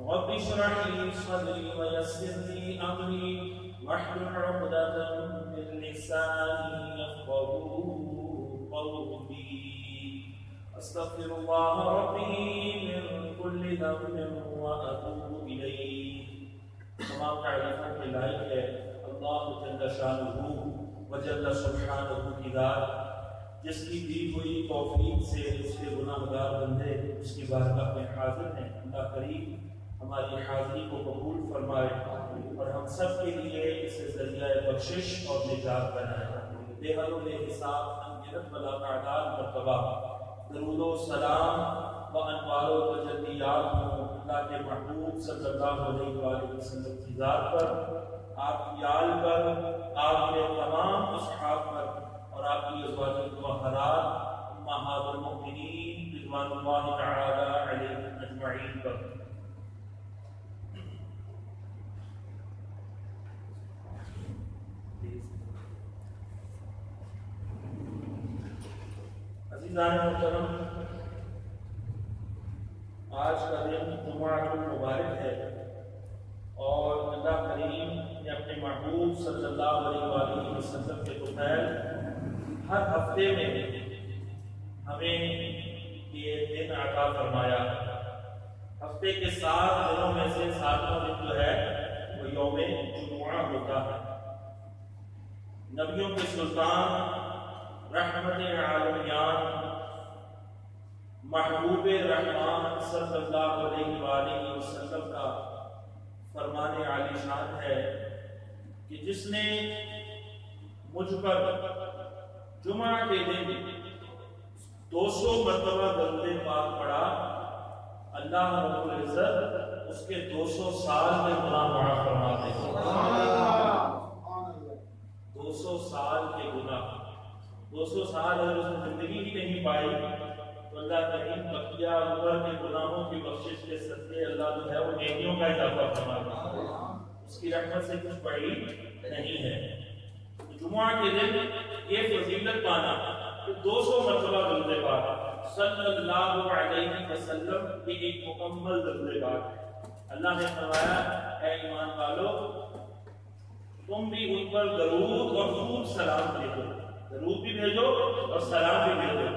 رب اشرح لي صدري ويسر لي امري واحلل عقدة من لساني يفقهوا قولي استغفر الله ربي من كل ذنب واتوب اليه. تمام تعریفوں کے لائق ہے اللہ جل شانہ و جل سبحانہ کی ذات، جس کی دی ہوئی توفیق سے اس کے گناہ گار بندے اس کی بارگاہ میں حاضر ہیں. اللہ کریم ہماری حاضری کو قبول فرمائے اور ہم سب کے لیے اسے ذریعہ بخشش اور نجات بنائے. بے حد و بے حساب انگنت بلا تعداد مرتبہ درود و سلام و انوار و تجلیات ہوں اللہ کے محبوب صلی اللہ علیہ وآلہ وسلم کی ذات پر، آپ کی آل پر، آپ کے تمام اصحاب پر اور آپ کی ازواج مطہرات امہات المؤمنین رضوان اللہ تعالی علیہم اجمعین پر. عزیزان محترم، آج کا دن جمعہ مبارک ہے اور اللہ کریم نے اپنے محبوب صلی اللہ علیہ وآلہ وسلم کے طفیل ہر ہفتے میں ہمیں یہ دن عطا فرمایا. ہفتے کے 7 دنوں میں سے 7واں دن جو ہے وہ یوم جمعہ ہوتا ہے. نبیوں کے سلطان رحمت عالمیان محبوب رحمان صلی اللہ علیہ وآلہ وسلم کا فرمان عالی شان ہے کہ جس نے مجھ پر جمعہ کے دن 200 مرتبہ درود پاک پڑھا، اللہ رب العزت اس کے 200 سال میں گناہ معاف فرما دے. 200 سال کے گناہ، 200 سال اگر اس نے زندگی ہی نہیں پائی تو اللہ کریم بقیہ عمر کے گناہوں کی بخشش کے صدقے اللہ جو ہے وہ نیکیوں کا اضافہ فرما دے. اس کی رحمت سے کچھ بعید نہیں ہے. جمعہ کے دن یہ فضیلت پانا کہ 200 مرتبہ درود پاک صلی اللہ علیہ وسلم کی ایک مکمل درود پاک. اللہ نے فرمایا اے ایمان والو تم بھی ان پر درود اور خوب سلام بھیجو. درود بھی بھیجو اور سلام بھی بھیجو.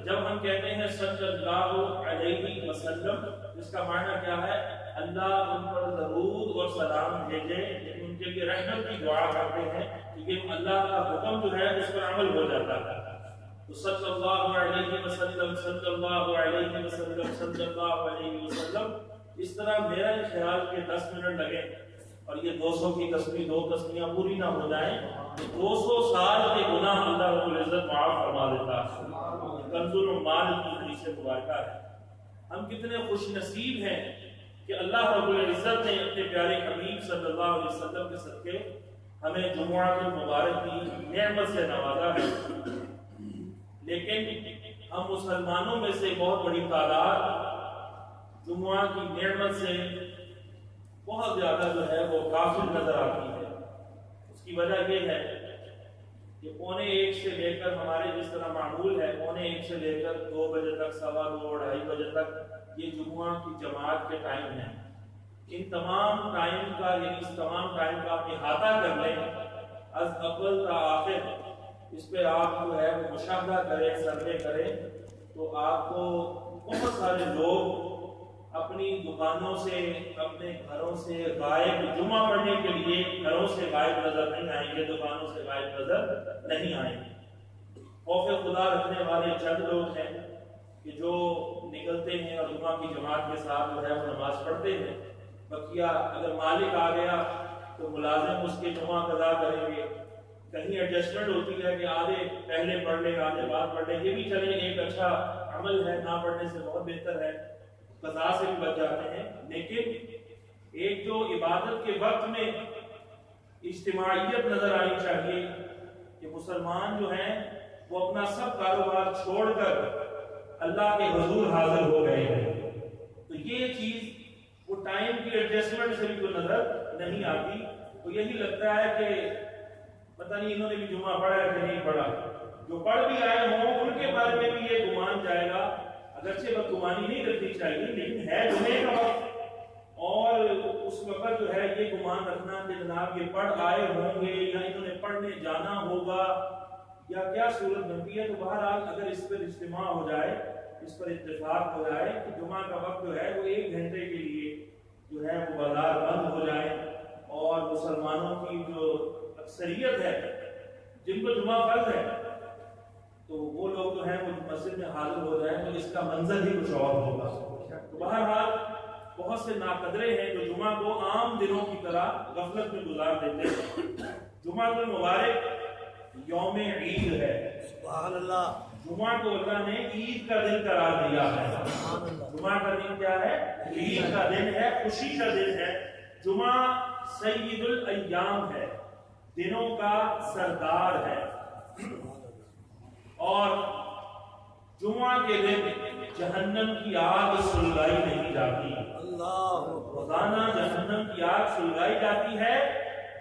جب ہم کہتے ہیں صلی اللہ علیہ وسلم، اس کا معنی کیا ہے؟ اللہ ان پر درود اور سلام بھیجے، لیکن ان کے لیے رحمت کی دعا کرتے ہیں کیونکہ اللہ کا حکم جو ہے اس پر عمل ہو جاتا ہے. تو صلی اللہ علیہ وسلم صلی اللہ علیہ وسلم صلی اللہ علیہ وسلم، اس طرح میرا خیال کہ 10 منٹ لگے اور یہ 200 کی تسبیح 2 تسبیحاں پوری نہ ہو جائیں تو 200 سال کے گناہ اللہ رب العزت معاف فرما دیتا ہے. کنز المال کی حدیث مبارکہ ہے. ہم کتنے خوش نصیب ہیں کہ اللہ رب العزت نے اپنے پیارے حبیب صلی اللہ علیہ وسلم کے صدقے ہمیں جمعہ المبارک کی نعمت سے نوازا ہے. لیکن ہم مسلمانوں میں سے بہت بڑی تعداد جمعہ کی نعمت سے بہت زیادہ جو ہے وہ غافل نظر آتی ہے. اس کی وجہ یہ ہے کہ 1:45 سے لے کر ہمارے جس طرح معمول ہے 1:45 سے لے کر 2 بجے تک، 2:15 2:30 بجے تک یہ جمعہ کی جماعت کے ٹائم ہیں. ان تمام ٹائم کا یعنی اس تمام ٹائم کا آپ احاطہ کر لیں از اول تا آخر، اس پہ آپ جو ہے وہ مشاہدہ کریں، سروے کریں تو آپ کو بہت سارے لوگ اپنی دکانوں سے، اپنے گھروں سے غائب، جمعہ پڑھنے کے لیے گھروں سے غائب نظر نہیں آئیں گے، دکانوں سے غائب نظر نہیں آئیں گے. خوف خدا رکھنے والے چند لوگ ہیں کہ جو نکلتے ہیں اور جمعہ کی جماعت کے ساتھ جو ہے وہ نماز پڑھتے ہیں. بقیہ اگر مالک آ گیا تو ملازم اس کے جمعہ قضا کریں گے. کہیں ایڈجسٹمنٹ ہوتی ہے کہ آدھے پہلے پڑھ لیں آدھے بعد پڑھ لیں، یہ بھی چلیں ایک اچھا عمل ہے، نہ پڑھنے سے بہت بہتر ہے، قضا سے بھی بچ جاتے ہیں. لیکن ایک جو عبادت کے وقت میں اجتماعیت نظر آنی چاہیے کہ مسلمان جو ہیں وہ اپنا سب کاروبار چھوڑ کر اللہ کے حضور حاضر ہو گئے ہیں. تو یہ چیز وہ ٹائم کی ایڈجسٹمنٹ سے بھی کوئی نظر نہیں آتی. تو یہی لگتا ہے کہ پتہ نہیں انہوں نے بھی جمعہ پڑھا ہے کہ نہیں پڑھا. جو پڑھ بھی آئے ہوں ان کے بارے میں بھی یہ گمان جائے گا، اگرچہ بدگمانی نہیں رکھنی چاہیے لیکن ہے جمعے کا وقت اور اس وقت جو ہے یہ گمان رکھنا کہ جناب یہ پڑھ آئے ہوں گے یا انہوں نے پڑھنے جانا ہوگا یا کیا صورت بنتی ہے، تو بہرحال اگر اس پر اجتماع ہو جائے، اس پر اتفاق ہو جائے کہ جمعہ کا وقت جو ہے وہ 1 گھنٹے کے لیے جو ہے وہ بازار بند ہو جائے اور مسلمانوں کی جو اکثریت ہے جن کو جمعہ فرض ہے تو وہ لوگ جو ہیں وہ مسجد میں حاضر ہو جائیں، تو اس کا منظر ہی کچھ اور ہوگا۔ تو بہرحال بہت سے ناقدرے ہیں جو جمعہ کو عام دنوں کی طرح غفلت میں گزار دیتے ہیں۔ جمعہ کو مبارک یوم عید ہے، سبحان اللہ۔ جمعہ کو اللہ نے عید کا دن قرار دیا ہے۔ جمعہ کا دن کیا ہے؟ عید کا دن ہے، خوشی کا دن ہے۔ جمعہ سید الایام ہے، دنوں کا سردار ہے، اور جمعہ کے دن جہنم کی آگ سلگائی نہیں جاتی، روزانہ جہنم کی آگ سلگائی جاتی ہے۔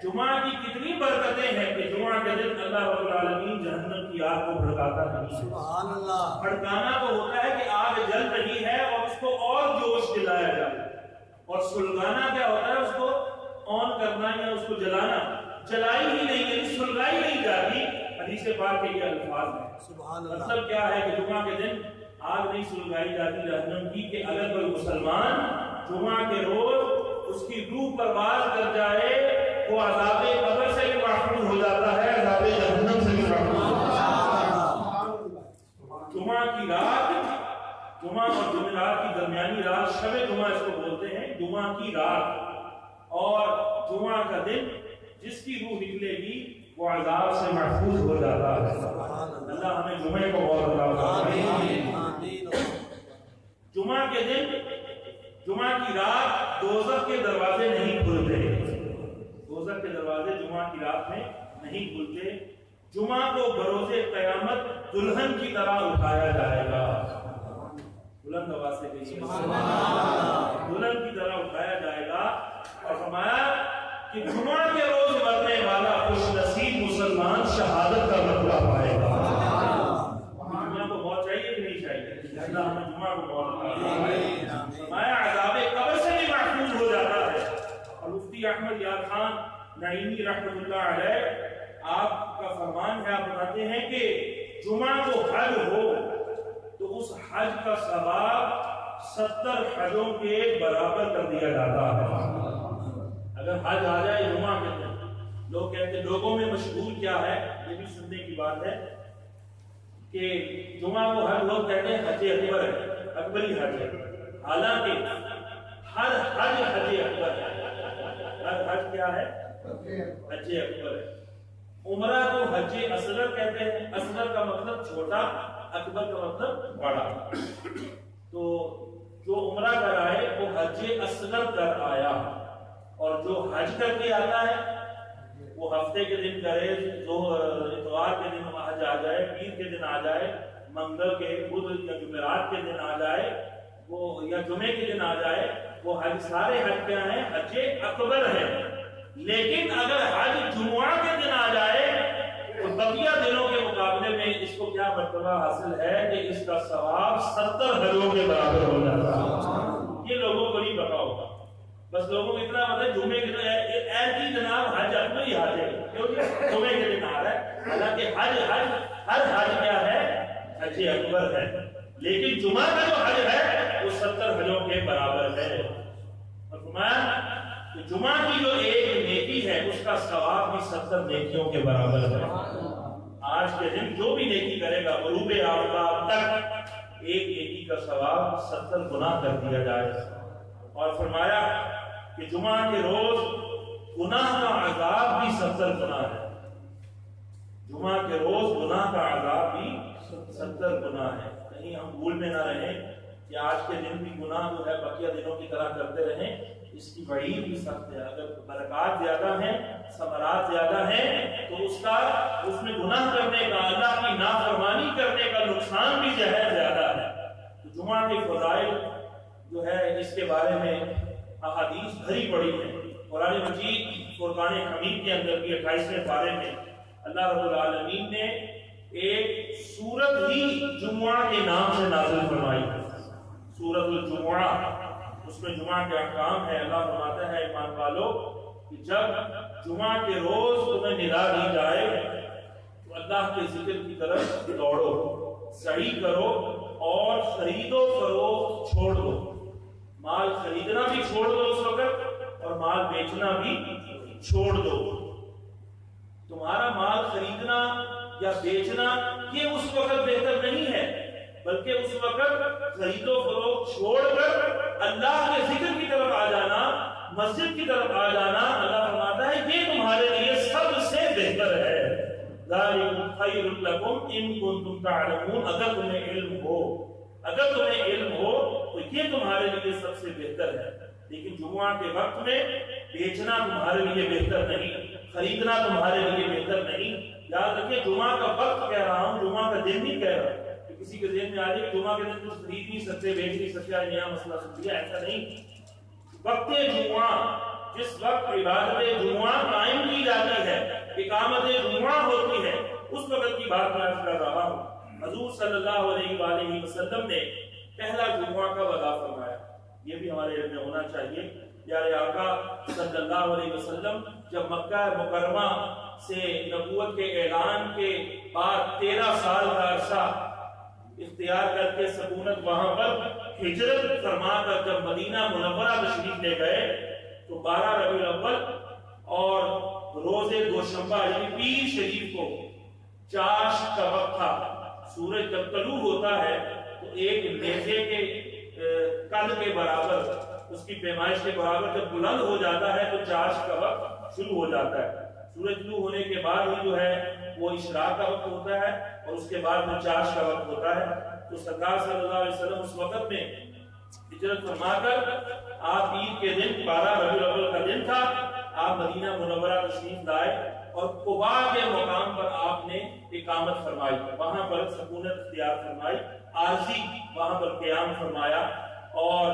جمعہ کی کتنی برکتیں ہیں کہ جمعہ کے دن اللہ رب العالمین جہنم کی آگ کو بھڑکاتا نہیں۔ سبحان اللہ۔ بھڑکانا تو ہوتا ہے کہ آگ جل رہی ہے اور اس کو اور جوش دلایا جائے، اور سلگانا کیا ہوتا ہے؟ اس کو آن کرنا یا اس کو جلانا۔ جلائی ہی نہیں، یعنی سلگائی نہیں جاتی۔ حدیث پاک کے یہ الفاظ ہیں۔ مطلب کیا ہے کہ جمعہ کے دن آگ نہیں سلگائی جاتی جہنم کی، کہ اگر کوئی مسلمان جمعہ کے روز اس کی روح پرواز کر جائے وہ عذاب قبر سے بھی محفوظ ہو جاتا ہے، عذاب جہنم سے بھی محفوظ ہو جاتا ہے۔ جمعہ کی رات، جمعہ اور جمعرات کی درمیانی رات شب جمعہ اس کو بولتے ہیں، جمعہ کی رات اور جمعہ کا دن جس کی روح نکلے گی وہ عذاب سے محفوظ ہو جاتا ہے۔ اللہ ہمیں جمعے کو بہت عطا فرمائے۔ جمعہ کے دن، جمعہ کی رات دوزخ کے دروازے نہیں کھلتے، دوزخ کے دروازے جمعہ کی رات میں نہیں کھلتے۔ جمعہ کو بروز قیامت دلہن کی طرح اٹھایا جائے گا، بلند آواز سے کہیے دلہن کی طرح اٹھایا جائے گا، اور فرمایا کہ جمعہ کے روز مرنے والا خوش نصیب مسلمان شہادت کا مرتبہ پائے گا۔ جمعہ کو بہت چاہیے کہ نہیں چاہیے؟ اللہ ہمیں جمعہ کو بہت فرمایا عذاب قبر سے بھی محفوظ ہو جاتا ہے۔ اور مفتی احمد یار خان نعیمی رحمۃ اللہ علیہ آپ کا فرمان ہے، آپ بتاتے ہیں کہ جمعہ کو حج ہو تو اس حج کا ثواب 70 حجوں کے برابر کر دیا جاتا ہے۔ اگر حج آ جائے جمعہ کے دن، لوگ کہتے ہیں، لوگوں میں مشہور کیا ہے، یہ بھی سننے کی بات ہے کہ جمعہ کو حج لوگ کہتے ہیں حج اکبر ہے، اکبری حج ہے، حالانکہ ہر حج حج اکبر ہے۔ ہر حج کیا ہے؟ حج اکبر ہے۔ عمرہ کو حج اصغر کہتے ہیں، اصغر کا مطلب چھوٹا، اکبر کا مطلب بڑا۔ تو جو عمرہ کر آئے وہ حج اصغر کر آیا، اور جو حج کر کے آتا ہے وہ ہفتے کے دن کرے، اتوار کے دن حج آ جائے، پیر کے دن آ جائے، منگل کے، بدھ یا جمعرات کے دن آ جائے وہ، یا جمعے کے دن آ جائے وہ حج، سارے حج کیا ہیں؟ حج اکبر ہے۔ لیکن اگر حج جمعہ کے دن آ جائے تو بقیہ دنوں کے مقابلے میں اس کو کیا مرتبہ حاصل ہے کہ اس کا ثواب 70 حجوں کے برابر ہو جاتا ہے۔ یہ لوگوں کو نہیں پتا ہوگا، بس لوگوں کو اتنا پتا ہے جمعے کے دن ایسی جناب حج اکبر ہی حج ہے، کیونکہ جمعے کے دن آ رہا ہے، حالانکہ ہر حج کیا ہے؟ حج اکبر ہے۔ لیکن جمعہ کا جو حج ہے وہ 70 حجوں کے برابر ہے۔ اور فرمایا کہ جمعہ کی جو ایک نیکی ہے اس کا ثواب بھی 70 نیکیوں کے برابر ہے۔ آج کے دن جو بھی نیکی کرے گا غروب آفتاب تک ایک نیکی کا ثواب 70 گنا کر دیا جائے۔ اور فرمایا کہ جمعہ کے روز گناہ کا عذاب بھی 70 گنا ہے، جمعہ کے روز گناہ کا عذاب بھی 70 گنا ہے۔ کہیں ہم بھول میں نہ رہیں کہ آج کے دن بھی گناہ جو ہے بقیہ دنوں کی طرح کرتے رہیں، اس کی وعید بھی سخت ہے۔ اگر برکات زیادہ ہیں، ثمرات زیادہ ہیں، تو اس میں گناہ کرنے کا، اللہ کی نافرمانی کرنے کا نقصان بھی جو ہے زیادہ ہے۔ تو جمعہ کے فضائل جو ہے اس کے بارے میں احادیث بھری پڑی ہیں۔ قرآن مجید فرقان حمید کے اندر بھی 28ویں پارے میں اللہ رب العالمین نے ایک سورت ہی جمعہ کے نام سے نازل فرمائی ہے، سورت الجمعہ۔ اس میں جمعہ کے احکام ہے۔ اللہ فرماتا ہے ایمان والو کہ جب جمعہ کے روز تمہیں ندا دی جائے تو اللہ کے ذکر کی طرف دوڑو، سعی کرو اور خرید و فروخت چھوڑ دو۔ مال خریدنا بھی چھوڑ دو اس وقت، اور مال بیچنا بھی چھوڑ دو۔ تمہارا مال خریدنا یا بیچنا یہ اس وقت بہتر نہیں ہے، بلکہ اس وقت خرید و فروخت چھوڑ کر اللہ کے ذکر کی طرف آ جانا، مسجد کی طرف آ جانا، اللہ فرماتا ہے یہ تمہارے لیے سب سے بہتر ہے۔ ذالکم خیر لکم ان کنتم تعلمون، اگر تمہیں علم ہو، اگر تمہیں علم ہو تو یہ تمہارے لیے سب سے بہتر ہے۔ لیکن جمعہ کے وقت میں بیچنا تمہارے لیے بہتر نہیں، خریدنا تمہارے لیے بہتر نہیں۔ یاد رکھیں جمعہ کا وقت کہہ رہا ہوں، جمعہ کا دن نہیں کہہ رہا کہ کسی کے ذہن میں آ جائے کہ جمعہ کے دن کچھ خرید نہیں سکتے، بیچ نہیں سکتے، نیا مسئلہ سن لیا، ایسا نہیں۔ وقت جمعہ، جس وقت عبادت جمعہ قائم کی جاتی ہے، اقامت جمعہ ہوتی ہے، اس وقت کی بات میں کر رہا ہوں۔ حضور صلی اللہ علیہ وآلہ وسلم نے پہلا جمعہ کا وعدہ فرمایا، یہ بھی ہمارے علم میں ہونا چاہیے۔ پیارے آقا صلی اللہ علیہ وسلم جب مکہ مکرمہ سے نبوت کے اعلان کے بعد 13 سال کا عرصہ اختیار کر کے سکونت وہاں پر ہجرت فرما کر جب مدینہ منورہ تشریف لے گئے تو 12 ربیع الاول اور روز دوشنبہ یعنی پیر شریف کو چاشت کا وقت تھا۔ سورج جب طلوع ہوتا ہے تو ایک نیزے کے قد کے برابر، اس کی پیمائش کے برابر جب بلند ہو جاتا ہے تو چاشت کا وقت شروع ہو جاتا ہے۔ سورج طلوع ہونے کے بعد ہی جو ہے وہ اشراق کا وقت ہوتا ہے اور اس کے بعد میں چاشت کا وقت ہوتا ہے۔ تو سرکار صلی اللہ علیہ وسلم اس وقت میں ہجرت فرما کر آپ عید کے دن 12 ربیع الاول کا دن تھا، آپ مدینہ منورہ تشریف لائے اور قباء کے مقام پر آپ نے اقامت فرمائی، وہاں پر سکونت اختیار فرمائی، عارضی وہاں پر قیام فرمایا۔ اور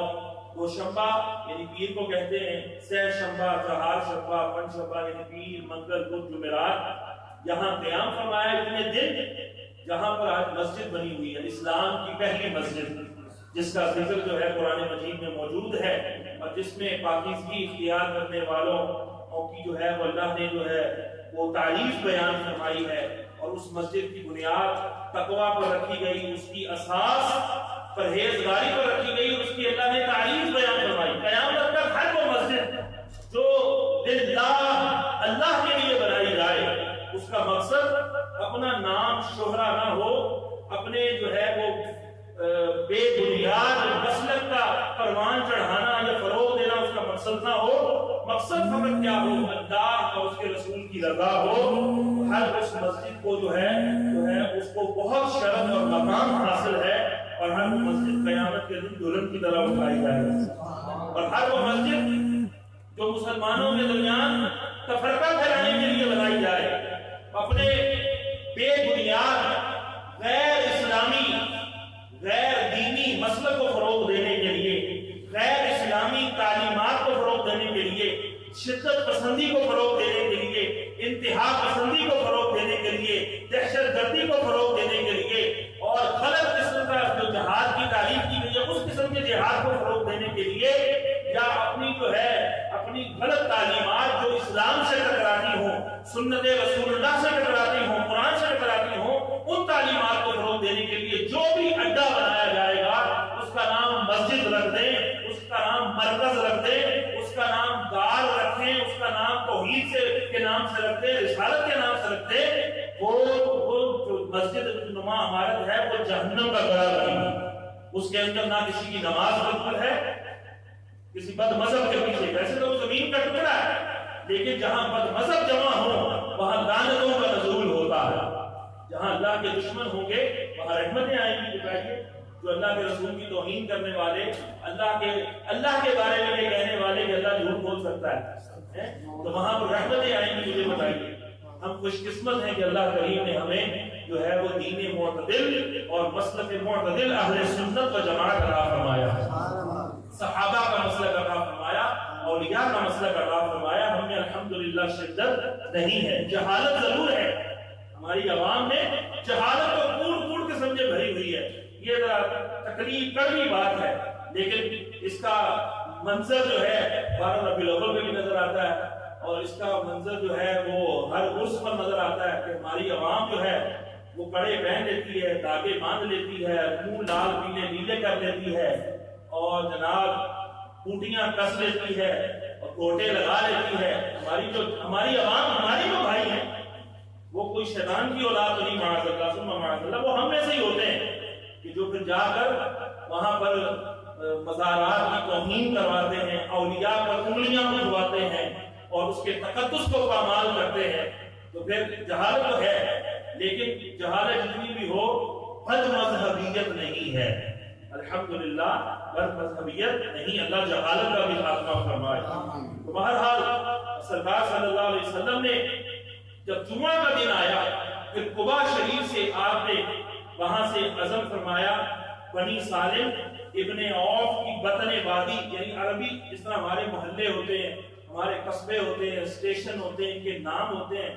دوشنبہ یعنی پیر کو کہتے ہیں، سہ شنبہ، چہار شنبہ، پنج شنبہ یعنی پیر، منگل، بدھ، جمعرات، یہاں قیام فرمایا اتنے دن جہاں پر آج مسجد بنی ہوئی ہے، اسلام کی پہلی مسجد، جس کا ذکر جو ہے قرآن مجید میں موجود ہے اور جس میں پاکیزگی اختیار کرنے والوں کی جو ہے وہ اللہ نے جو ہے وہ تعریف بیان فرمائی ہے، اور اس مسجد کی بنیاد تقویٰ پر رکھی گئی، اس کی اساس پرہیزگاری پر رکھی گئی، اس کی اللہ نے تعریف بیان فرمائی۔ قیامت تک ہر وہ مسجد جو اللہ کے لیے بنائی جائے، اس کا مقصد اپنا نام شہرہ نہ ہو، اپنے جو ہے وہ بے بنیاد مسلک کا پروان چڑھانا یا فروغ دینا اس کا مقصد نہ ہو، مقصد فقط کیا ہو، اللہ اور اس کے رسول کی رضا ہو۔ ہر اس مسجد کو جو ہے اس کو بہت شرف اور مقام حاصل ہے، اور ہر وہ مسجد قیامت کے دن دلہن کی طرح اٹھائی جائے گی، اور ہر وہ مسجد جو مسلمانوں کے درمیان تفرقہ پھیلانے کے لیے بنائی جائے، اپنے بے بنیاد غیر اسلامی غیر دینی مسلک کو فروغ دینے کے لیے، غیر اسلامی تعلیمات کو فروغ دینے کے لیے، شدت پسندی کو فروغ دینے کے لیے، انتہا پسندی کو فروغ دینے کے لیے، دہشت گردی کو فروغ دینے کے لیے، اور غلط قسم کا جو جہاد کی تعریف کی گئی ہے اس قسم کے جہاد کو فروغ دینے کے لیے، یا اپنی جو ہے اپنی غلط تعلیمات جو اسلام سے ٹکراتی ہوں، سنت رسول اللہ سے ٹکراتی ہوں، قرآن سے ٹکراتی ہوں، ان تعلیمات کو فروغ دینے کے لیے جو بھی اڈا بنایا جائے گا اس کا نام مسجد رکھ دیں، اس کا نام مرکز رکھ دیں، اس کا نام دار رکھیں، اس کا نام توحید کے نام سے رکھ دیں، رسالت کے نام سے رکھ دیں، وہ جو مسجد نما عمارت ہے وہ جہنم کا گڑھا بنی، اس کے اندر نہ کسی کی نماز مقبول ہے، کسی بد مذہب کے پیچھے، ویسے تو وہ زمین کا ٹکڑا ہے، لیکن جہاں بد مذہب جمع ہو وہاں لعنتوں کا نزول ہوتا ہے، جہاں اللہ کے دشمن ہوں گے وہاں رحمتیں آئیں گی۔ جو اللہ کے رسول کی توہین کرنے والے، اللہ کے بارے میں یہ کہنے والے کہ اللہ جھوٹ بول سکتا ہے، تو وہاں پر رحمتیں آئیں گی۔ مجھے بتائیے، ہم خوش قسمت ہیں کہ اللہ کریم نے ہمیں جو ہے وہ دین معتدل اور مسلک معتدل اہل سنت و جماعت عطا فرمایا، صحابہ کا مسلک عطا فرمایا، اولیاء کا مسلک عطا فرمایا۔ ہم میں الحمدللہ شدت نہیں ہے، جہالت ضرور ہے، ہماری عوام میں جہالت کو کوڑ کوڑ کے سمجھے بھری ہوئی ہے، یہ ذرا تکلیف کڑوی بات ہے، لیکن اس کا منظر جو ہے 12 ربیع الاول میں بھی نظر آتا ہے، اور اس کا منظر جو ہے وہ ہر عرس پر نظر آتا ہے کہ ہماری عوام جو ہے وہ کڑے پہن لیتی ہے، داغے باندھ لیتی ہے، منہ لال پیلے نیلے کر لیتی ہے، اور جناب پوٹیاں کس لیتی ہے اور کوٹے لگا لیتی ہے۔ ہماری عوام، ہماری جو بھائی ہیں، وہ کوئی شیطان کی اولاد تو نہیں، معاذ اللہ ثم معاذ اللہ، وہ ہم میں سے ہی ہوتے ہیں کہ جو پھر جا کر وہاں پر مزارات کی توہین کرواتے ہیں، اولیاء پر انگلیاں اٹھواتے ہیں اور اس کے تقدس کو پامال کرتے ہیں۔ تو پھر جہالت تو ہے، لیکن جہالت جتنی بھی ہو بد مذہبیت نہیں ہے، الحمدللہ بد مذہبیت نہیں، اللہ جہالت کا بھی خاتمہ فرمائے۔ تو بہرحال سرکار صلی اللہ علیہ وسلم نے جب جمعہ کا دن آیا، پھر قباء شریف سے آپ نے وہاں سے عزم فرمایا بنی سالم ابن عوف کی بطن وادی، یعنی عربی جس طرح ہمارے محلے ہوتے ہیں، ہمارے قصبے ہوتے ہیں، اسٹیشن ہوتے ہیں، ان کے نام ہوتے ہیں،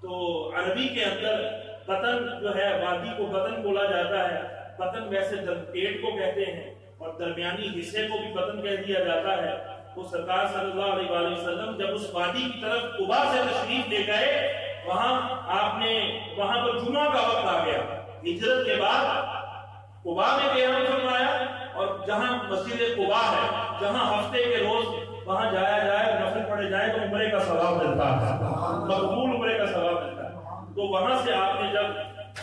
تو عربی کے اندر بطن جو ہے، وادی کو بطن بولا جاتا ہے۔ بطن ویسے پیٹ کو کہتے ہیں اور درمیانی حصے کو بھی بطن کہہ دیا جاتا ہے۔ تو سرکار صلی اللہ علیہ وآلہ وسلم جب اس وادی کی طرف قباء سے تشریف لے گئے، وہاں پر جمعہ کا وقت آ گیا، ہجرت کے بعد قباء میں قیام فرمایا، اور جہاں مسجد قباء ہے، جہاں ہفتے کے روز وہاں جایا جائے، نفل پڑھے جائے تو عمرے کا ثواب ملتا ہے، مقبول عمرے کا ثواب ملتا ہے۔ تو وہاں سے آپ نے جب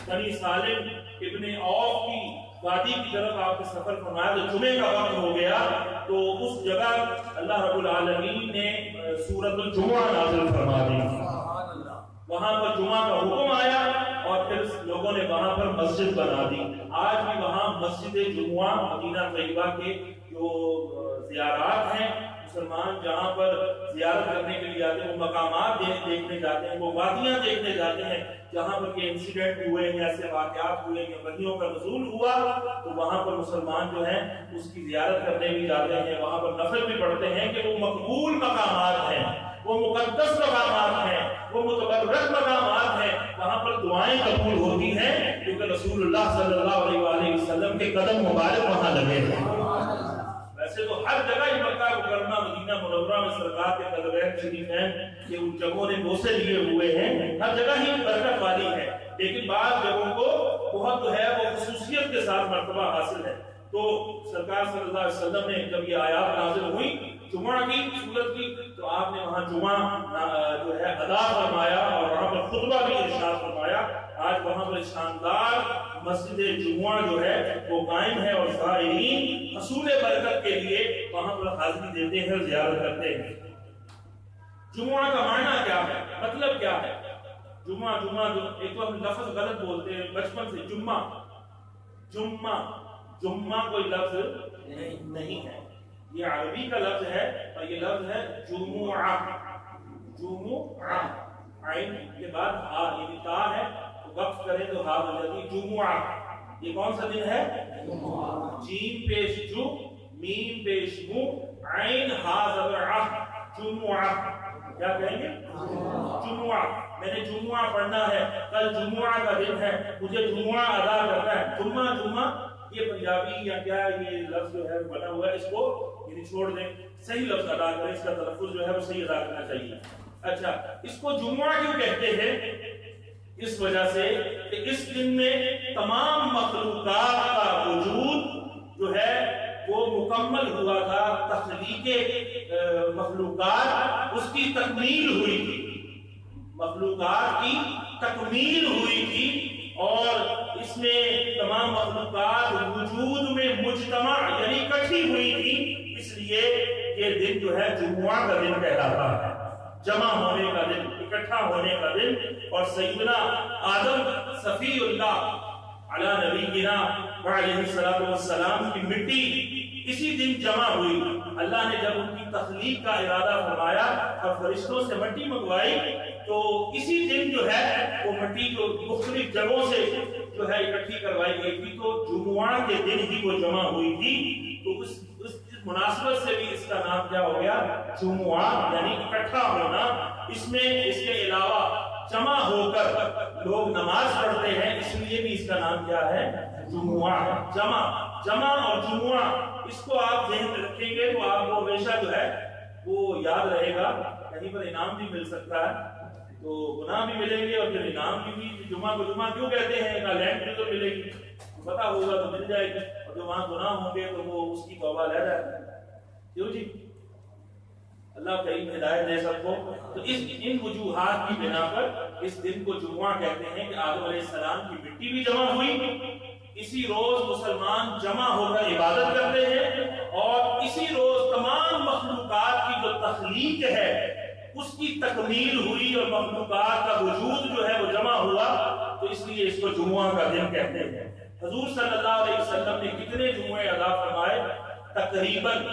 بنی سالم ابن عوف کی وادی کی طرف آپ نے سفر فرمایا تو جمعے کا وقت ہو گیا، تو اس جگہ اللہ رب العالمین نے سورۃ الجمعہ نازل فرما دی۔ وہاں پر جمعہ کا حکم آیا اور پھر لوگوں نے وہاں پر مسجد بنا دی۔ آج بھی وہاں مسجد جمعہ مدینہ طیبہ کے جو زیارات ہیں، مسلمان جہاں پر زیارت کرنے کے لیے آتے ہیں، وہ مقامات دیکھنے جاتے ہیں، وہ وادیاں دیکھنے جاتے ہیں جہاں پر یہ انسیڈنٹ ہوئے ہیں، ایسے واقعات ہوئے ہیں، وحیوں کا نزول ہوا، تو وہاں پر مسلمان جو ہیں اس کی زیارت کرنے بھی جاتے ہیں، وہاں پر نفل بھی پڑھتے ہیں کہ وہ مقبول مقامات ہیں، وہ مقدس مقامات ہیں، وہ متبرک مقامات ہیں، وہاں پر دعائیں قبول ہوتی ہیں کیونکہ رسول اللہ صلی اللہ علیہ وآلہ وسلم کے قدم مبارک وہاں لگے ہیں۔ ویسے تو ہر جگہ ہی مکہ مکرمہ مدینہ منورہ میں سرکار کے قدمین شریفین کے ان جگہوں نے بوسے لیے ہوئے ہیں، ہر جگہ ہی برکت والی ہے، لیکن بعض جگہوں کو بہت جو ہے وہ خصوصیت کے ساتھ مرتبہ حاصل ہے۔ تو سرکار صلی اللہ علیہ وسلم نے جب یہ آیات نازل ہوئی جمعہ کی صورت کی، تو آپ نے وہاں جمعہ جو ہے ادا فرمایا اور وہاں پر خطبہ بھی ارشاد فرمایا۔ آج وہاں پر شاندار مسجد جمعہ جو ہے وہ قائم ہے اور زائرین حصول برکت کے لیے وہاں پر حاضری دیتے ہیں، زیارت کرتے ہیں۔ جمعہ کا معنی کیا ہے، مطلب کیا ہے؟ جمعہ ایک تو ہم لفظ غلط بولتے ہیں بچپن سے، جمعہ کوئی لفظ نہیں ہے، یہ عربی کا لفظ ہے اور یہ لفظ ہے جمعہ، عین کے بعد ہا یعنی تا ہے، وقف کریں تو ہا ہو جاتی جمعہ۔ یہ کون سا دن ہے؟ جیم پیش جو، میم پیش مو، عین ہا زبر ع، جمعہ۔ کیا کہیں گے؟ جمعہ۔ میں نے جمعہ پڑھنا ہے، کل جمعہ کا دن ہے، مجھے جمعہ ادا کرنا ہے۔ جمعہ یہ پنجابی یا کیا یہ لفظ جو ہے بنا ہوا ہے، اس کو یعنی چھوڑ دیں، صحیح لفظ ادا کریں، اس کا تلفظ جو ہے وہ صحیح ادا کرنا چاہیے۔ اچھا، اس کو جمعہ کیوں کہتے ہیں؟ اس وجہ سے کہ اس دن میں تمام مخلوقات کا وجود جو ہے وہ مکمل ہوا تھا، تخلیق مخلوقات اس کی تکمیل ہوئی تھی، مخلوقات کی تکمیل ہوئی تھی، اور اس میں تمام مخلوقات وجود میں مجتمع یعنی اکٹھی ہوئی تھی، اس لیے یہ دن جو ہے جمعہ کا دن کہلاتا ہے، جمع ہونے کا دن، اکٹھا ہونے کا دن۔ اور سیدنا آدم صفی اللہ علی نبینا وعلیہ السلام کی مٹی اسی دن جمع ہوئی۔ اللہ نے جب ان کی تخلیق کا ارادہ فرمایا اور فرشتوں سے مٹی منگوائی، تو اسی دن جو ہے وہ مٹی جو مختلف جگہوں سے جو ہے اکٹھی کروائی گئی تھی، تو جمعہ کے دن ہی وہ جمع ہوئی تھی، تو اس مناسبت سے بھی اس کا نام کیا ہو گیا؟ جمعہ، یعنی اکٹھا ہونا۔ اس میں اس کے علاوہ جمع ہو کر لوگ نماز پڑھتے ہیں، اس لیے بھی اس کا نام کیا ہے؟ جمعہ جمع جمع اور جمعہ، اس کو آپ ذہن میں رکھیں گے تو آپ کو ہمیشہ جو ہے وہ یاد رہے گا. کہیں پر انعام بھی مل سکتا ہے تو گناہ بھی ملیں گے اور پھر انعام بھی. جمعہ کو جمعہ کیوں کہتے ہیں؟ نہ لینڈ بھی تو ملے گی، پتا ہوگا تو مل جائے گی، اور جو وہاں گناہ ہوں گے تو وہ اس کی توبہ لے جاتی ہے. کیوں جی؟ اللہ کریم ہدایت دے سب کو. تو ان وجوہات کی بنا پر اس دن کو جمعہ کہتے ہیں کہ آدم علیہ السلام کی مٹی بھی جمع ہوئی. اسی روز مسلمان جمع ہو کر عبادت کرتے ہیں، اور اسی روز تمام مخلوقات کی جو تخلیق ہے اس کی تکمیل ہوئی اور مخلوقات کا وجود جو ہے وہ جمع ہوا. تو اس لیے اس کو جمعہ کا دن کہتے ہیں. حضور صلی اللہ علیہ وسلم نے کتنے جمعے ادا فرمائے؟ تقریباً.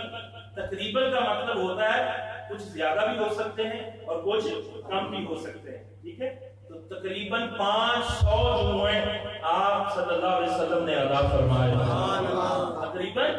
تقریباً کا مطلب ہوتا ہے کچھ زیادہ بھی ہو سکتے ہیں اور کچھ کم بھی ہو سکتے ہیں. ٹھیک ہے، تو تقریباً 500 جمعے آپ صلی اللہ علیہ وسلم نے ادا فرمائے. تقریباً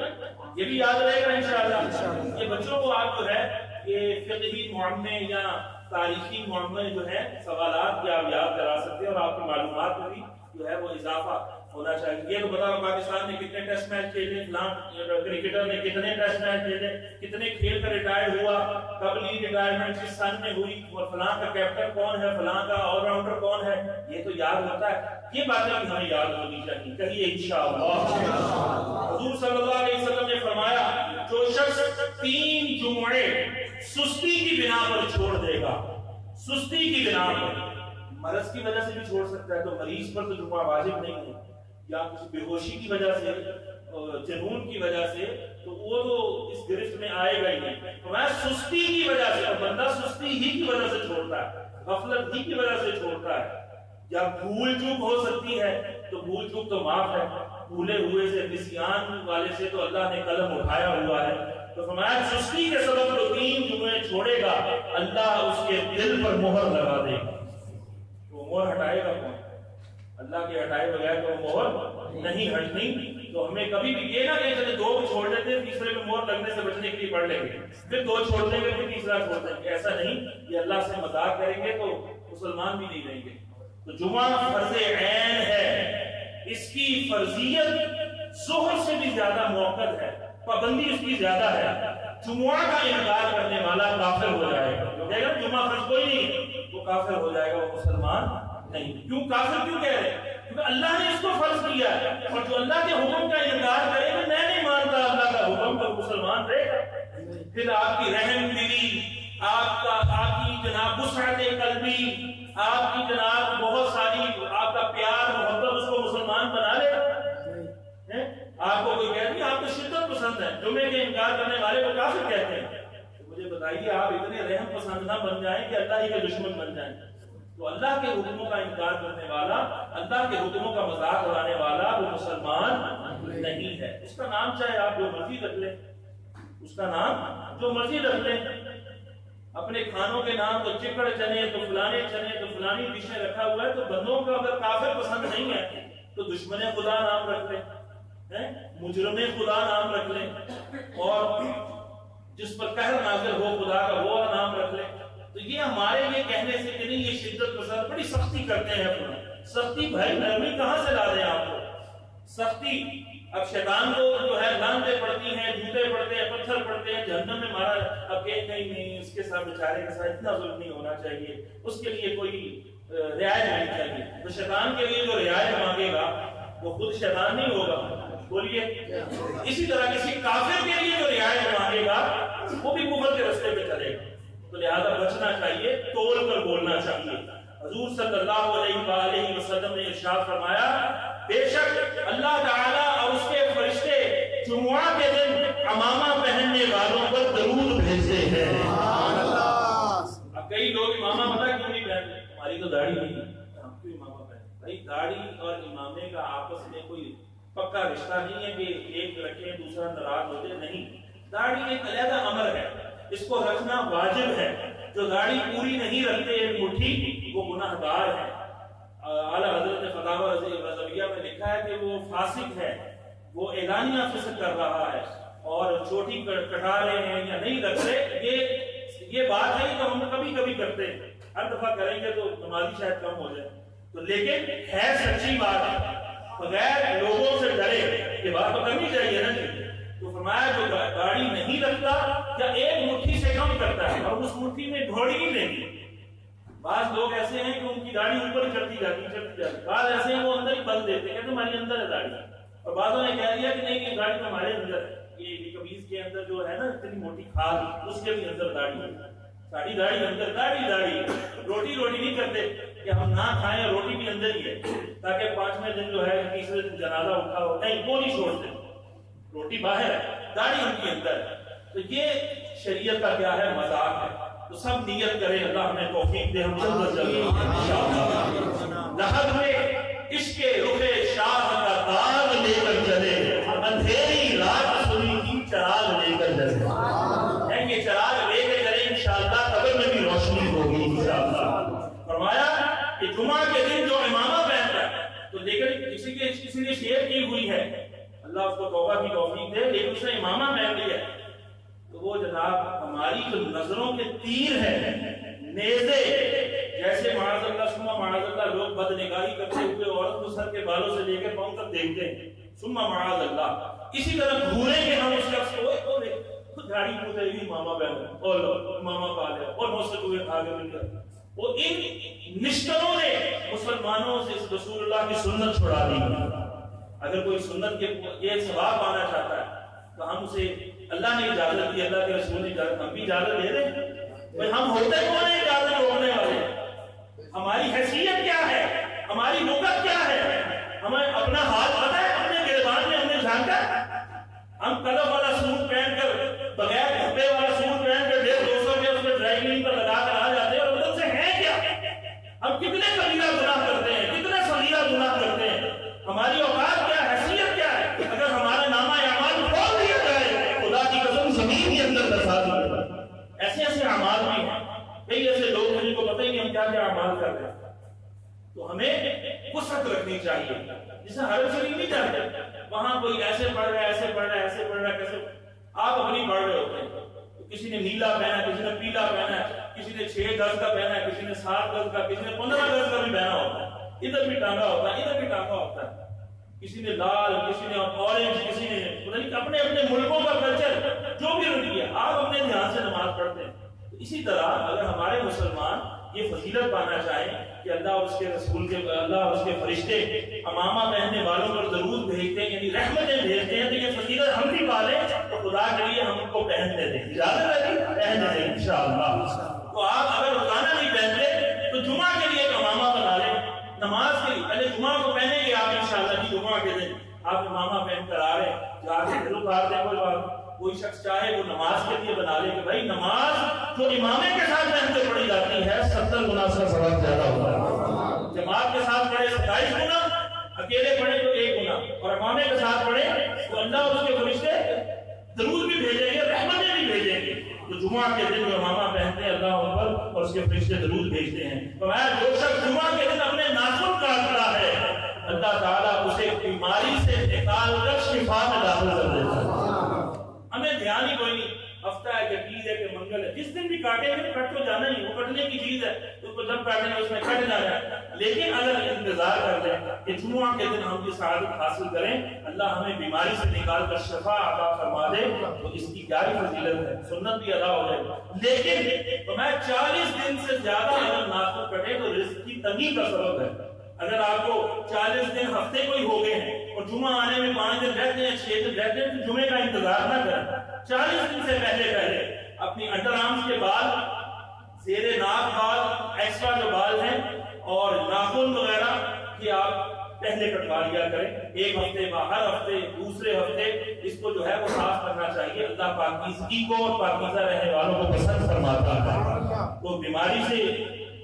یہ بھی یاد رہے گا انشاءاللہ. یہ بچوں کو آپ جو ہے یہ فقہی معمے یا تاریخی معمے جو ہے سوالات بھی آپ یاد کرا سکتے ہیں، اور آپ کی معلومات میں بھی جو ہے وہ اضافہ ہونا چاہیے. یہ تو بتاؤ پاکستان نے کتنے ٹیسٹ میچ کھیلے، فلاں کرکٹر نے کتنے ٹیسٹ میچ کھیلے، کتنے کھیل کر ریٹائر ہوا، کب لی ریٹائرمنٹ کس سن میں ہوئی، اور فلاں کا کیپٹن کون ہے، فلاں کا آل راؤنڈر کون ہے. یہ تو یاد ہوتا ہے. یہ باتیں بھی ہمیں یاد ہونی چاہیے. کہیے انشاءاللہ. حضور صلی اللہ علیہ وسلم نے فرمایا جو شخص 3 جمعے سستی کی بنا پر چھوڑ دے گا، سستی کی بنا پر، مرض کی وجہ سے بھی چھوڑ سکتا ہے، تو مریض پر تو جمعہ واجب نہیں ہے، یا کسی بے ہوشی کی وجہ سے، جنون کی وجہ سے، تو وہ تو اس گرفت میں آئے گا ہی نہیں. تو میں سستی کی وجہ سے، اور بندہ سستی ہی کی وجہ سے چھوڑتا ہے، غفلت ہی کی وجہ سے چھوڑتا ہے، یا بھول چوک ہو سکتی ہے تو بھول چوک تو معاف ہے، بھولے ہوئے سے، نسیان والے سے تو اللہ نے قلم اٹھایا ہوا ہے. تو فرمایا سستی کے سبب جو 3 جمعے چھوڑے گا اللہ اس کے دل پر مہر لگا دے گا. تو مہر ہٹائے گا کون؟ اللہ کے ہٹائے بغیر تو مہر نہیں ہٹنی. تو ہمیں کبھی بھی یہ نہ کہ 2 کو چھوڑ دیتے ہیں، تیسرے میں مہر لگنے سے بچنے کے لیے پڑھ لیں گے، پھر 2 چھوڑ دیں گے، پھر تیسرا چھوڑ دیں گے. ایسا نہیں. یہ اللہ سے مذاق کریں گے تو مسلمان بھی نہیں رہیں گے. تو جمعہ فرض عین ہے، اس کی فرضیت ظہر سے بھی زیادہ موقت ہے، پابندی اس کی زیادہ ہے. جمعہ کا انکار کرنے والا کافر ہو جائے گا. جو کہے گا جمعہ فرض کوئی نہیں، وہ کافر ہو جائے گا، وہ مسلمان نہیں. کیوں کافر کیوں کہہ رہے ہیں؟ کیونکہ اللہ نے اس کو فرض کیا ہے، اور جو اللہ کے حکم کا انکار کرے گا میں نہیں مانتا اللہ کا حکم، تو مسلمان رہے گا. پھر آپ کی رحم دلی، آپ کی جناب وسعت قلبی، آپ کی جناب بہت ساری آپ کا پیار محبت اس کو مسلمان بنا لے گا. آپ کو کوئی کہہ دیا آپ کو شدت پسند ہے، جمعے کے انکار کرنے والے کو کافر کہتے ہیں. تو مجھے بتائیے آپ اتنے رحم پسند نہ بن جائیں کہ اللہ ہی کے دشمن بن جائیں. تو اللہ کے حکموں کا انکار کرنے والا، اللہ کے حکموں کا مذاق اڑانے والا وہ مسلمان نہیں ہے. اس کا نام چاہے آپ جو مرضی رکھ لیں، اس کا نام جو مرضی رکھ لیں. اپنے کھانوں کے نام تو چکڑ چنے، تو فلانے چنے، تو فلانی ڈشیں رکھا ہوا ہے. تو بندوں کا اگر کافر پسند نہیں ہے تو دشمن خدا نام رکھ لیں، مجرم خدا نام رکھ لیں، اور جس پر قہر نازل ہو خدا کا وہ نام رکھ لیں. تو یہ ہمارے یہ کہنے سے کہ نہیں یہ شدت پسند، بڑی سختی کرتے ہیں اپنا. سختی بھائی نرمی کہاں سے لا دیں آپ کو؟ سختی اب شیطان کو جو ہے لعنتیں پڑتی ہیں، جوتے پڑتے ہیں، پتھر پڑتے ہیں، جہنم میں مارا. اب کہ نہیں اس کے ساتھ بیچارے کے ساتھ اتنا ظلم نہیں ہونا چاہیے، اس کے لیے کوئی رعایت نہیں چاہیے. تو شیطان کے لیے جو رعایت مانگے گا وہ خود شیطان نہیں ہوگا. بولیے. اسی طرح کسی کافر کے لیے جو رعایت مانگے گا وہ بھی کفر کے راستے پہ چلے گا. تو لہذا بچنا چاہیے، تول کر بولنا چاہیے. حضور صلی اللہ علیہ وسلم نے ارشاد فرمایا بے شک اللہ تعالیٰ اور اس کے فرشتے جمعہ کے دن امامہ پہننے والوں پر درود بھیجتے ہیں. اب کئی لوگ امامہ پتہ کیوں نہیں پہنتے؟ ہماری تو داڑھی نہیں ہے، ہم کیوں امامہ پہنتے؟ بھائی داڑھی اور امامے کا آپس میں کوئی پکا رشتہ نہیں ہے کہ ایک رکھیں دوسرا ناراض ہوتے نہیں. داڑھی ایک علیحدہ امر ہے، اس کو رکھنا واجب ہے. جو داڑھی پوری نہیں رکھتے ایک مٹھی وہ گناہ گار ہے. اعلیٰ حضرت نے فتاوی رضویہ میں لکھا ہے کہ وہ فاسق ہے، وہ اعلانیہ فسق کر رہا ہے، اور چھوٹی کٹا رہے ہیں یا نہیں رکھ رہے. یہ بات ہے کہ ہم کبھی کبھی کرتے ہیں، ہر دفعہ کریں گے تو نمازی شاید کم ہو جائے. تو لیکن ہے سچی بات ہے. بغیر لوگوں سے ڈرے، یہ بات تو کرنی چاہیے نا جی۔ تو فرمایا جو گاڑی نہیں رکھتا یا ایک مٹھی سے کم کرتا ہے اور اس مٹھی میں گھوڑی نہیں لیں۔ بعض لوگ ایسے ہیں کہ ان کی گاڑی اوپر چڑھتی جاتی، بعض ایسے ہیں وہ اندر ہی بند دیتے ہیں، کہتے ہماری اندر ہے گاڑی، اور بعضوں نے کہہ دیا کہ نہیں یہ گاڑی تو ہمارے اندر ہے۔ یہ قمیض کے اندر جو ہے نا اتنی موٹی کھال، اس کے بھی اندر داڑھی ہے، ساری داڑھی اندر، داڑھی روٹی نہیں کرتے کہ ہم نہ کھائیں، روٹی بھی اندر ہی ہے تاکہ 5ویں دن جو ہے تیسرے دن جنازہ اٹھا ہو، نہیں وہ نہیں چھوڑتے، روٹی باہر ہے، داڑھی ان کی اندر ہے۔ تو یہ شریعت کا کیا ہے مذاق ہے۔ تو سب نیت کریں، اللہ ہمیں توفیق دے، ہم جلد انشاءاللہ لحد میں عشق رخ شاہ کا داغ لے کر چلے، اندھیری رات سنی کی چراغ لے کر چلے، یہ چراغ لے کے چلے انشاءاللہ، قبر میں بھی روشنی ہوگی انشاءاللہ۔ فرمایا کہ جمعہ کے دن جو امامہ پہنتا ہے، تو لیکن کسی نے شیئر کی ہوئی ہے، اللہ اس کو توبہ کی توفیق دے، لیکن اس نے امامہ پہن لیا ہے، تو وہ جناب ہماری جو نظروں کے تیر ہیں، نیزے، جیسے معاذ اللہ ثم معاذ اللہ لوگ بد نگاہی کرتے ہوئے عورت کو سر کے بالوں سے لے کر پاؤں تک دیکھتے ہیں، ثم معاذ اللہ، اسی طرح گھوریں گے ہم اس شخص کو، خود گاڑی پوچھے گی ماما بہن اور ماما پا لیا اور مجھ سے کوئی کھا کے مل گیا۔ وہ ان نشتروں نے مسلمانوں سے اس رسول اللہ کی سنت چھڑا دی۔ اگر کوئی سنت کے یہ ثواب پانا چاہتا ہے تو ہم اسے، اللہ نے اجازت دی، اللہ کے رسول نے اجازت، ہم بھی اجازت دے دیں۔ ہم ہوتے کون ہیں اجازت روکنے والے؟ ہماری حیثیت کیا ہے، ہماری نوبت کیا ہے، ہمیں اپنا حال پتہ ہے، اپنے گریبان میں ہم نے جھانکا، ہم کلف والا سوٹ پہن کر، بغیر دھبے والا سوٹ پہن کر 150-200 روپے اس میں ڈرائی کلین پر لگا کر آ جاتے ہیں، اور مطلب سے ہیں کیا؟ ہم کتنے کبیرہ گناہ کرتے ہیں، کتنے صغیرہ گناہ کرتے ہیں، ہماری اوقات کیا، حیثیت کیا ہے؟ اگر ہمارا نامہ اعمال کھول دیا جائے، خدا کی قسم زمین کے اندر دسا دیا۔ ایسے اعمال بھی ہیں، کئی ایسے لوگ ہیں جن کو پتہ ہی نہیں ہم کیا کیا اعمال کر رہے ہیں۔ تو ہمیں وسعت رکھنی چاہیے، جسے حرم شریف نہیں جاتے، وہاں کوئی ایسے پڑھ رہا ہے، ایسے پڑھ رہا ہے، ایسے پڑھ رہا ہے، کیسے آپ اپنی پڑھ رہے ہوتے ہیں، تو کسی نے نیلا پہنا ہے، کسی نے پیلا پہنا ہے، کسی نے 6 گز کا پہنا ہے، کسی نے 7 گز کا، کسی نے 15 گز کا بھی پہنا ہوتا ہے، ادھر بھی ٹانگا ہوتا ہے، ادھر بھی ٹانگا ہوتا ہے، کسی نے لال، کسی نے اورنج، کسی نے اپنے اپنے ملکوں کا کلچر جو بھی رکھی ہے، آپ اپنے دھیان سے نماز پڑھتے ہیں۔ اسی طرح اگر ہمارے مسلمان یہ فضیلت پانا چاہیں کہ اللہ اور اس کے رسول کے، اللہ اور اس کے فرشتے امامہ پہننے والوں پر ضرور بھیجتے ہیں، یعنی رحمتیں بھیجتے ہیں، تو یہ فضیلت ہم بھی پالیں تو خدا کے لیے ہم ان کو پہننے دیں، اجازت ہے پہننے دیں انشاءاللہ۔ تو آپ اگر روزانہ نہیں پہنتے تو جمعہ کے لیے ایک امامہ بنا لیں، نماز کے لیے پہلے جمعہ کو پہنیں گے آپ انشاءاللہ، کہ جمعہ کے دن آپ امامہ پہن کر آ رہے ہیں، جا کے دل اتار دیں، کوئی بات، کوئی شخص چاہے وہ نماز کے لیے بنا لے کہ بھائی نماز جو امامے کے ساتھ پہن کے پڑھی جاتی ہے 70 گنا سے ثواب زیادہ ہوتا ہے، جماعت کے ساتھ پڑھے 27 گنا، اکیلے پڑھے تو 1 گنا، اور امامے کے ساتھ پڑھے تو اللہ اور اس کے فرشتے درود بھی بھیجیں گے، رحمتیں بھی بھیجیں گے۔ تو جمعہ کے دن جو امامہ پہنتے ہیں اللہ اکبر اور اس کے فرشتے درود بھیجتے ہیں۔ تو جو شخص جمعہ کے دن اپنے ناخن کاٹتا ہے اللہ تعالیٰ اسے بیماری سے نکال کر شفا میں داخل کر دیتا ہے۔ ہمیں دھیان ہی کوئی نہیں، ہفتہ ہے کہ عید ہے کہ منگل ہے، جس دن بھی کاٹیں گے کٹ تو جانا ہی، وہ کٹنے کی چیز ہے، اس کو جب کاٹیں گے اس میں کٹ جانا ہے۔ لیکن اگر انتظار کر لیں کہ جمعہ کے دن ہم یہ سعادت حاصل کریں، اللہ ہمیں بیماری سے نکال کر شفا عطا فرما دے، تو اس کی کیا فضیلت ہے، سنت بھی ادا ہو جائے۔ لیکن تو میں 40 دن سے زیادہ اگر ناخن کٹے تو رزق کی تنگی کا سبب ہے۔ اگر آپ کو 40 دن ہفتے کوئی ہو گئے ہیں اور جمعہ آنے میں 5 دن رہتے ہیں، 6 دن رہتے ہیں، تو جمعے کا انتظار نہ کریں، 40 دن سے پہلے اپنی انڈر آرمز کے بال، زیر ناک بال، ایکسٹرا جو بال ہیں اور ناخن وغیرہ کہ آپ پہلے کٹوا لیا کریں، 1 ہفتے بعد، ہر ہفتے، دوسرے ہفتے اس کو جو ہے وہ صاف کرنا چاہیے۔ اللہ پاکیزگی کو اور پاکیزہ رہنے والوں کو پسند فرماتا ہے، تو بیماری سے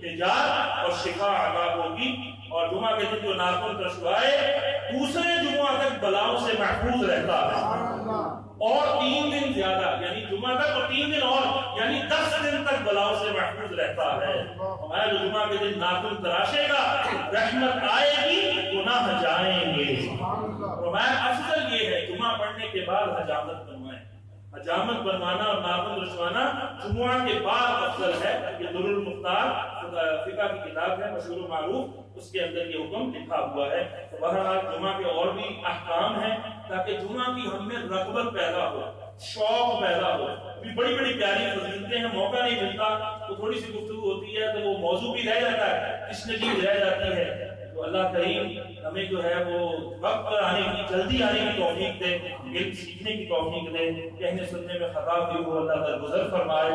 نجات اور شفا عطا ہوگی۔ اور جمعہ کے دن جو ناخن کٹوائے دوسرے جمعہ تک بلاؤں سے محفوظ رہتا ہے، اور 3 دن زیادہ، یعنی جمعہ تک اور 3 دن اور، یعنی 10 دن تک بلاؤں سے محفوظ رہتا ہے۔ ہمارا جو جمعہ کے دن ناخن تراشے گا رحمت آئے گی، گناہ جائیں گے۔ ہمارا افضل یہ ہے جمعہ پڑھنے کے بعد حجامت بنوائیں۔ حجامت بنوانا اور ناخن رشوانا جمعہ کے بعد افضل ہے. یہ در المختار فقہ کی کتاب ہے مشہور و معروف, اس کے اندر یہ حکم لکھا ہوا ہے. تو بہرحال جمعہ کے اور بھی احکام ہیں تاکہ جمعہ کی ہم میں رغبت پیدا ہو, شوق پیدا ہو. بڑی بڑی پیاری فضیلتیں ہیں, موقع نہیں ملتا تو تھوڑی سی گفتگو ہوتی ہے تو وہ موضوع بھی رہ جاتا ہے, تشنگی رہ جاتی ہے. تو اللہ کریم ہمیں جو ہے وہ وقت پر آنے کی, جلدی آنے کی توفیق دے, علم سیکھنے کی توفیق دے. کہنے سننے میں خطا بھی ہو اللہ درگزر فرمائے.